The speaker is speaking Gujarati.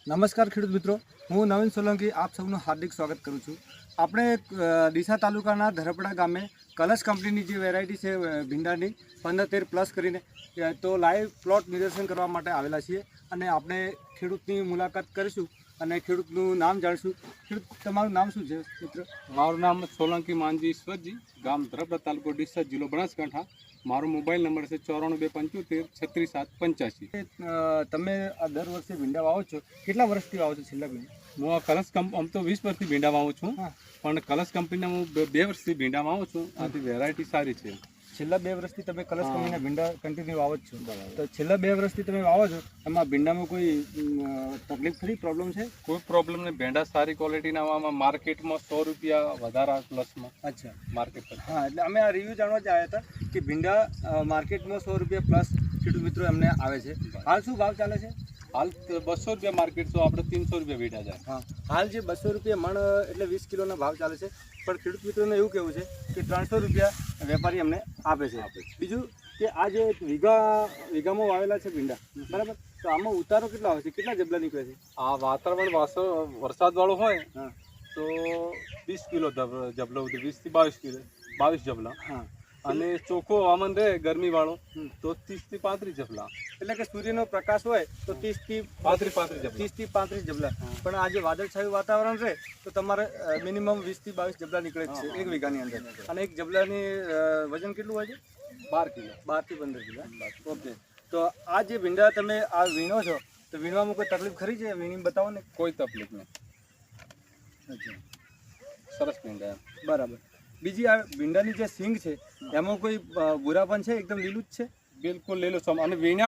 નમસ્કાર ખેડૂત મિત્રો, હું નવીન સોલંકી આપ સૌનું હાર્દિક સ્વાગત કરું છું. આપણે ડીસા તાલુકાના ધરપડા ગામે કલશ કંપનીની જે વેરાયટી છે ભીંડાની 15-13+ કરીને તો લાઈવ પ્લોટ નિદર્શન કરવા માટે આવેલા છીએ અને આપણે ખેડૂતની મુલાકાત કરીશું અને ખેડૂતનું નામ જાણીશું. ખેડૂત, તમારું નામ શું છે મિત્ર? મારું નામ સોલંકી માનજી ઈશ્વરજી, ગામ ધરપડા, તાલુકો ડીસા, જિલ્લો બનાસકાંઠા. મારો મોબાઈલ નંબર છે 9425733785. તમે આ દર વર્ષે ભીંડા વાવો છો, કેટલા વર્ષથી વાવો છો છેલ્લા ભીંડા? હું આ કલશ આમ તો 20 વર્ષથી ભીંડા વાવું છું, હા, પણ કલશ કંપનીના હું 2 વર્ષથી ભીંડા વાવું છું. આથી વેરાયટી સારી છે. છેલ્લા 2 વર્ષથી તમે કલશ હા. કંપનીના ભીંડા કન્ટિન્યુ વાવો જ છો. તો છેલ્લા 2 વર્ષથી તમે વાવો છો, એમાં ભીંડામાં કોઈ તકલીફ ખરી, પ્રોબ્લેમ છે? કોઈ પ્રોબ્લેમ નહીં. ભીંડા સારી ક્વોલિટીના આમાં માર્કેટમાં 100 રૂપિયા વધારા પ્લસમાં અચ્છા, માર્કેટ પર. હા, એટલે અમે આ રિવ્યૂ જાણવા જ આવ્યા હતા કે ભીંડા માર્કેટમાં 100 રૂપિયા પ્લસ ખેડૂત મિત્રો એમને આવે છે. હાલ શું ભાવ ચાલે છે? હાલ 200 રૂપિયા માર્કેટ, તો આપણે 300 રૂપિયા વેચા જાય. હા, હાલ જે 200 રૂપિયા મણ એટલે 20 કિલોના ભાવ ચાલે છે, પણ ખેડૂત મિત્રોને એવું કહેવું છે કે 300 રૂપિયા વેપારી અમને આપે છે. બીજું કે આ જે વીઘામાં વાવેલા છે ભીંડા, બરાબર, તો આમાં ઉતારો કેટલો આવે છે, કેટલા જબલા નીકળે છે? આ વાતાવરણ વરસાદવાળું હોય હા, તો 20 કિલો જબલો, 20 થી 22 કિલો, 22 જબલા. હા, અને ચોખ્ખો હવામાન રહે ગરમી વાળો તો 30 થી 35 જબલા. એટલે કે સૂર્યનો પ્રકાશ હોય તો 30 થી 35 જબલા. 30 થી 35 જબલા. પણ આ જે વાદળછાયું વાતાવરણ રહે તો તમારે મિનિમમ 20 થી 22 જબલા નીકળે જ છે એક વીઘાની અંદર. અને એક જબલાની વજન કેટલું હોય છે? 12 કિલો. 12 થી 15 કિલો. ઓકે, તો આ જે ભીંડા તમે આ વીણો છો તો વીણવામાં કોઈ તકલીફ ખરી છે? વીણી બતાવો ને. કોઈ તકલીફ નહીં, અચ્છા, સરસ ભીંડા. બરાબર. બીજી આ ભીંડાની જે સિંગ છે એમાં કોઈ ભૂરાપન છે? એકદમ લીલું જ છે? બિલકુલ લીલું છમ. અને વીણા